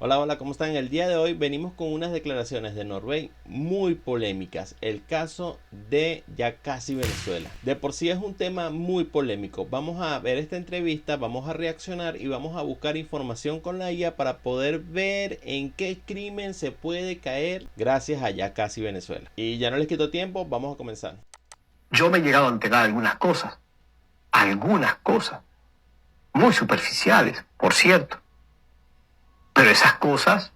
Hola, hola, ¿cómo están? El día de hoy venimos con unas declaraciones de Norbey muy polémicas. El caso de ya casi Venezuela. De por sí es un tema muy polémico. Vamos a ver esta entrevista, vamos a reaccionar y vamos a buscar información con la IA para poder ver en qué crimen se puede caer gracias a ya casi Venezuela. Y ya no les quito tiempo, vamos a comenzar. Yo me he llegado a enterar algunas cosas, muy superficiales, por cierto, pero esas cosas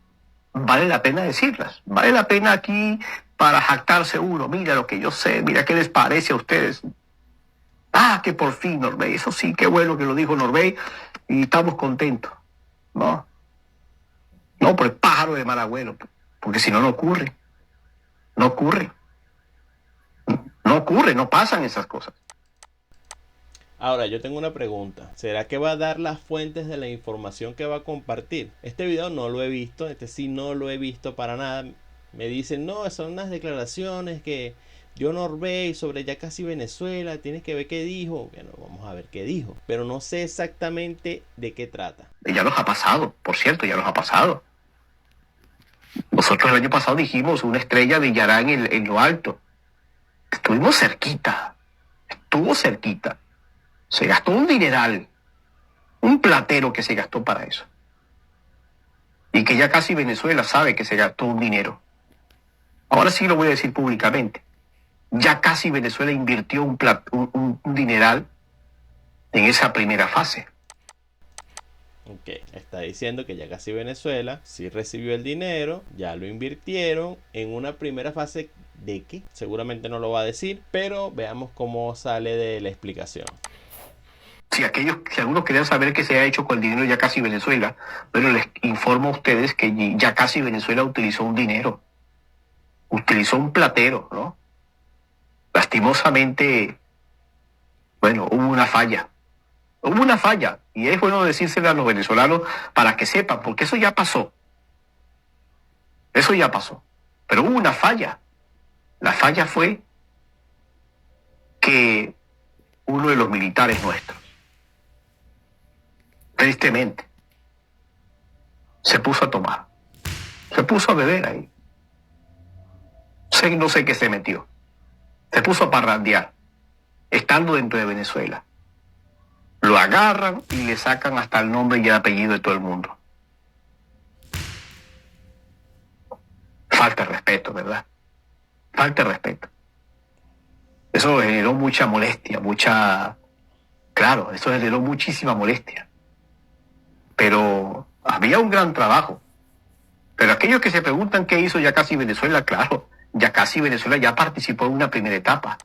vale la pena decirlas, vale la pena aquí para jactarse uno, mira lo que yo sé, mira qué les parece a ustedes. Ah, que por fin Norbey, eso sí, qué bueno que lo dijo Norbey y estamos contentos. No, no por el pájaro de mal agüero, porque si no, no ocurre, no ocurre, no ocurre, no pasan esas cosas. Ahora, yo tengo una pregunta. ¿Será que va a dar las fuentes de la información que va a compartir? Este video no lo he visto, este sí no lo he visto para nada. Me dicen, no, son unas declaraciones que dio Norbey sobre ya casi Venezuela, tienes que ver qué dijo. Bueno, vamos a ver qué dijo, pero no sé exactamente de qué trata. Ya nos ha pasado, por cierto, ya nos ha pasado. Nosotros el año pasado dijimos una estrella brillará en lo alto. Estuvimos cerquita, estuvo cerquita. Se gastó un dineral, un platero que se gastó para eso. Y que ya casi Venezuela sabe que se gastó un dinero. Ahora sí lo voy a decir públicamente. Ya casi Venezuela invirtió un dineral en esa primera fase. Ok, está diciendo que ya casi Venezuela sí recibió el dinero, ya lo invirtieron en una primera fase de qué, seguramente no lo va a decir, pero veamos cómo sale de la explicación. Si algunos querían saber qué se ha hecho con el dinero ya casi Venezuela, pero les informo a ustedes que ya casi Venezuela utilizó un dinero, utilizó un platero, ¿no? Lastimosamente, bueno, hubo una falla. Hubo una falla, y es bueno decírsela a los venezolanos para que sepan, porque eso ya pasó. Eso ya pasó. Pero hubo una falla. La falla fue que uno de los militares nuestros, tristemente, se puso a tomar. Se puso a beber ahí. No sé qué se metió. Se puso a parrandear, estando dentro de Venezuela. Lo agarran y le sacan hasta el nombre y el apellido de todo el mundo. Falta de respeto, ¿verdad? Falta de respeto. Eso generó mucha molestia, Claro, eso generó muchísima molestia. Pero había un gran trabajo. Pero aquellos que se preguntan qué hizo ya casi Venezuela, claro, ya casi Venezuela ya participó en una primera etapa.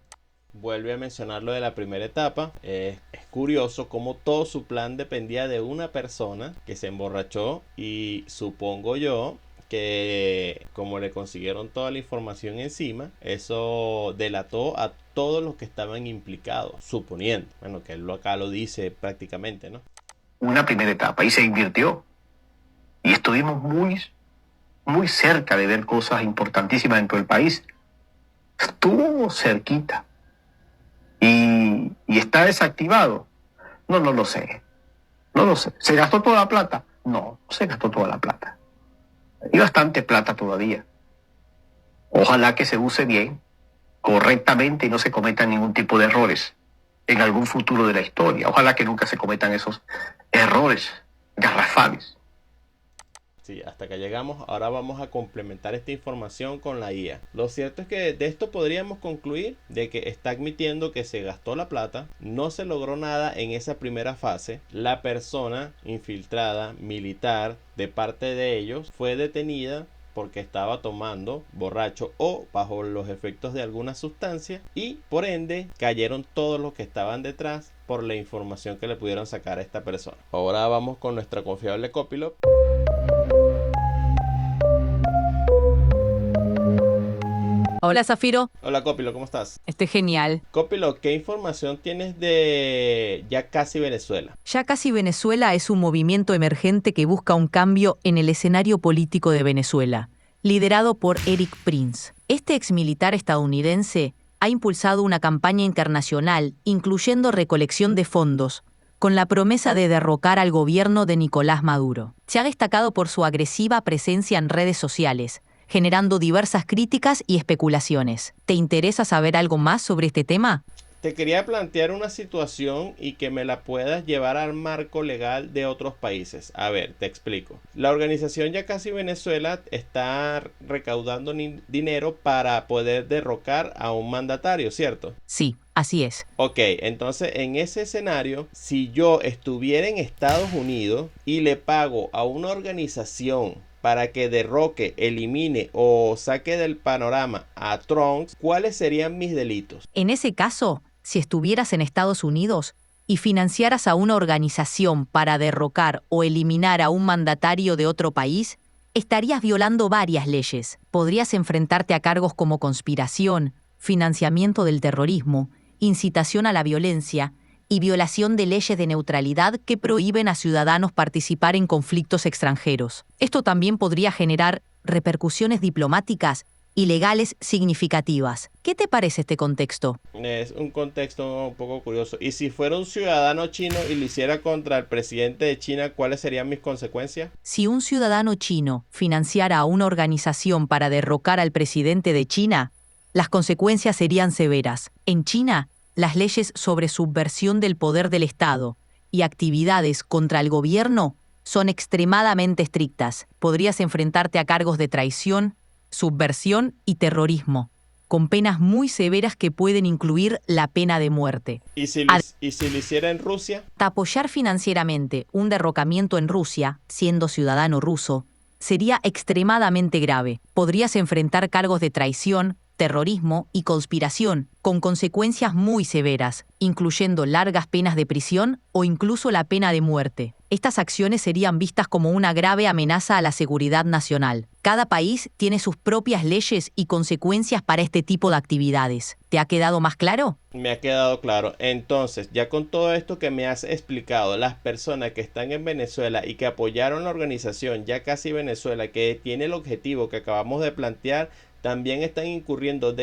Vuelve a mencionar lo de la primera etapa. Es curioso cómo todo su plan dependía de una persona que se emborrachó y supongo yo que como le consiguieron toda la información encima, eso delató a todos los que estaban implicados, suponiendo, bueno, que él acá lo dice prácticamente, ¿no? Una primera etapa y se invirtió. Y estuvimos muy cerca de ver cosas importantísimas dentro del país. Estuvo cerquita. Y está desactivado. No lo sé. No lo sé. ¿Se gastó toda la plata? No se gastó toda la plata. Hay bastante plata todavía. Ojalá que se use bien, correctamente y no se cometan ningún tipo de errores en algún futuro de la historia. Ojalá que nunca se cometan esos errores garrafales. Sí, hasta que llegamos, ahora vamos a complementar esta información con la IA. Lo cierto es que de esto podríamos concluir de que está admitiendo que se gastó la plata, no se logró nada en esa primera fase, la persona infiltrada militar de parte de ellos fue detenida porque estaba tomando borracho o bajo los efectos de alguna sustancia y por ende cayeron todos los que estaban detrás por la información que le pudieron sacar a esta persona. Ahora vamos con nuestra confiable copilot. Hola, Zafiro. Hola Copilo, ¿cómo estás? Genial. Copilo, ¿qué información tienes de ya casi Venezuela? Ya casi Venezuela es un movimiento emergente que busca un cambio en el escenario político de Venezuela, liderado por Erik Prince. Este exmilitar estadounidense ha impulsado una campaña internacional, incluyendo recolección de fondos, con la promesa de derrocar al gobierno de Nicolás Maduro. Se ha destacado por su agresiva presencia en redes sociales, generando diversas críticas y especulaciones. ¿Te interesa saber algo más sobre este tema? Te quería plantear una situación y que me la puedas llevar al marco legal de otros países. A ver, te explico. La organización Ya Casi Venezuela está recaudando dinero para poder derrocar a un mandatario, ¿cierto? Sí, así es. Ok, entonces en ese escenario, si yo estuviera en Estados Unidos y le pago a una organización para que derroque, elimine o saque del panorama a Trump, ¿cuáles serían mis delitos? En ese caso, si estuvieras en Estados Unidos y financiaras a una organización para derrocar o eliminar a un mandatario de otro país, estarías violando varias leyes. Podrías enfrentarte a cargos como conspiración, financiamiento del terrorismo, incitación a la violencia y violación de leyes de neutralidad que prohíben a ciudadanos participar en conflictos extranjeros. Esto también podría generar repercusiones diplomáticas y legales significativas. ¿Qué te parece este contexto? Es un contexto un poco curioso. Y si fuera un ciudadano chino y lo hiciera contra el presidente de China, ¿cuáles serían mis consecuencias? Si un ciudadano chino financiara a una organización para derrocar al presidente de China, las consecuencias serían severas. En China, las leyes sobre subversión del poder del Estado y actividades contra el gobierno son extremadamente estrictas. Podrías enfrentarte a cargos de traición, subversión y terrorismo, con penas muy severas que pueden incluir la pena de muerte. ¿Y si lo hiciera en Rusia? Apoyar financieramente un derrocamiento en Rusia, siendo ciudadano ruso, sería extremadamente grave. Podrías enfrentar cargos de traición, terrorismo y conspiración, con consecuencias muy severas, incluyendo largas penas de prisión o incluso la pena de muerte. Estas acciones serían vistas como una grave amenaza a la seguridad nacional. Cada país tiene sus propias leyes y consecuencias para este tipo de actividades. ¿Te ha quedado más claro? Me ha quedado claro. Entonces, ya con todo esto que me has explicado, las personas que están en Venezuela y que apoyaron la organización Ya Casi Venezuela, que tiene el objetivo que acabamos de plantear, también están incurriendo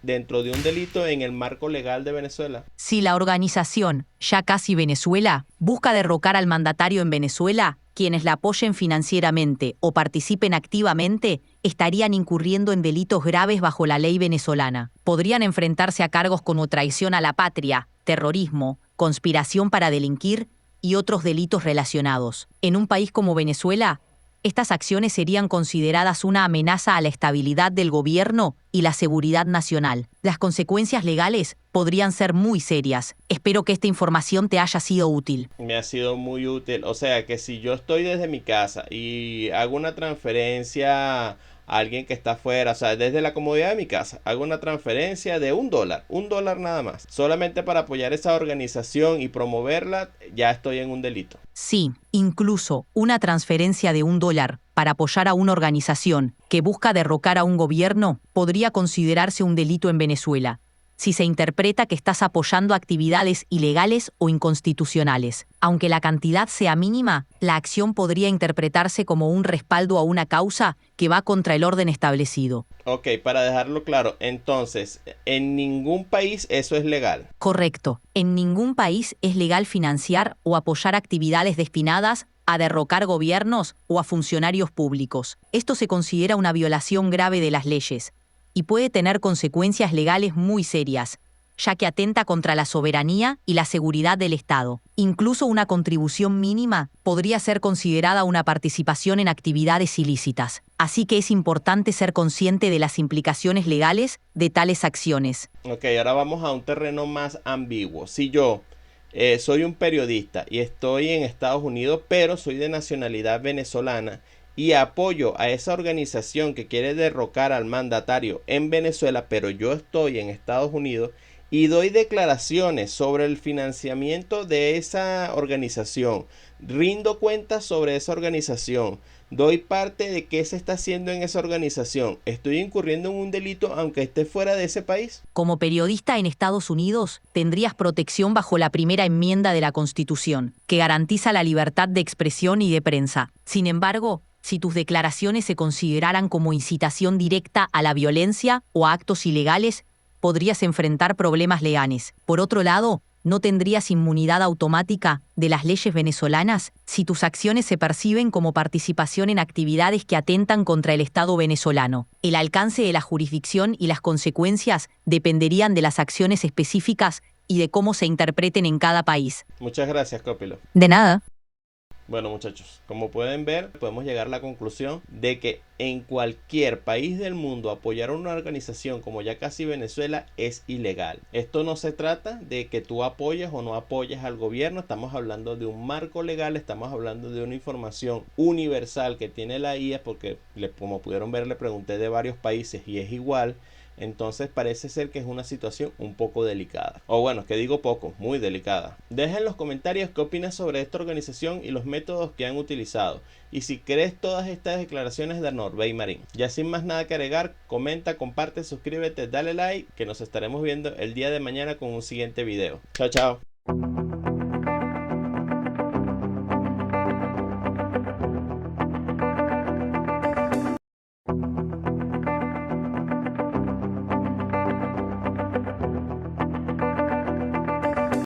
dentro de un delito en el marco legal de Venezuela. Si la organización Ya Casi Venezuela busca derrocar al mandatario en Venezuela, quienes la apoyen financieramente o participen activamente estarían incurriendo en delitos graves bajo la ley venezolana. Podrían enfrentarse a cargos como traición a la patria, terrorismo, conspiración para delinquir y otros delitos relacionados. En un país como Venezuela, estas acciones serían consideradas una amenaza a la estabilidad del gobierno y la seguridad nacional. Las consecuencias legales podrían ser muy serias. Espero que esta información te haya sido útil. Me ha sido muy útil. O sea que si yo estoy desde mi casa y hago una transferencia a alguien que está afuera, o sea, desde la comodidad de mi casa, hago una transferencia de $1 nada más, solamente para apoyar esa organización y promoverla, ya estoy en un delito. Sí, incluso una transferencia de $1 para apoyar a una organización que busca derrocar a un gobierno podría considerarse un delito en Venezuela, si se interpreta que estás apoyando actividades ilegales o inconstitucionales. Aunque la cantidad sea mínima, la acción podría interpretarse como un respaldo a una causa que va contra el orden establecido. Ok, para dejarlo claro, entonces, en ningún país eso es legal. Correcto. En ningún país es legal financiar o apoyar actividades destinadas a derrocar gobiernos o a funcionarios públicos. Esto se considera una violación grave de las leyes y puede tener consecuencias legales muy serias, ya que atenta contra la soberanía y la seguridad del Estado. Incluso una contribución mínima podría ser considerada una participación en actividades ilícitas. Así que es importante ser consciente de las implicaciones legales de tales acciones. Ok, ahora vamos a un terreno más ambiguo. Si yo soy un periodista y estoy en Estados Unidos, pero soy de nacionalidad venezolana, y apoyo a esa organización que quiere derrocar al mandatario en Venezuela, pero yo estoy en Estados Unidos y doy declaraciones sobre el financiamiento de esa organización, rindo cuentas sobre esa organización, doy parte de qué se está haciendo en esa organización, ¿estoy incurriendo en un delito aunque esté fuera de ese país? Como periodista en Estados Unidos, tendrías protección bajo la primera enmienda de la Constitución, que garantiza la libertad de expresión y de prensa. Sin embargo, si tus declaraciones se consideraran como incitación directa a la violencia o a actos ilegales, podrías enfrentar problemas legales. Por otro lado, ¿no tendrías inmunidad automática de las leyes venezolanas si tus acciones se perciben como participación en actividades que atentan contra el Estado venezolano? El alcance de la jurisdicción y las consecuencias dependerían de las acciones específicas y de cómo se interpreten en cada país. Muchas gracias, Copilo. De nada. Bueno, muchachos, como pueden ver, podemos llegar a la conclusión de que en cualquier país del mundo apoyar a una organización como Ya Casi Venezuela es ilegal. Esto no se trata de que tú apoyes o no apoyes al gobierno, estamos hablando de un marco legal, estamos hablando de una información universal que tiene la IA, porque como pudieron ver le pregunté de varios países y es igual. Entonces parece ser que es una situación un poco delicada. O bueno, que digo poco, muy delicada. Deja en los comentarios qué opinas sobre esta organización y los métodos que han utilizado. Y si crees todas estas declaraciones de Norbey Marín. Ya sin más nada que agregar, comenta, comparte, suscríbete, dale like, que nos estaremos viendo el día de mañana con un siguiente video. Chao, chao.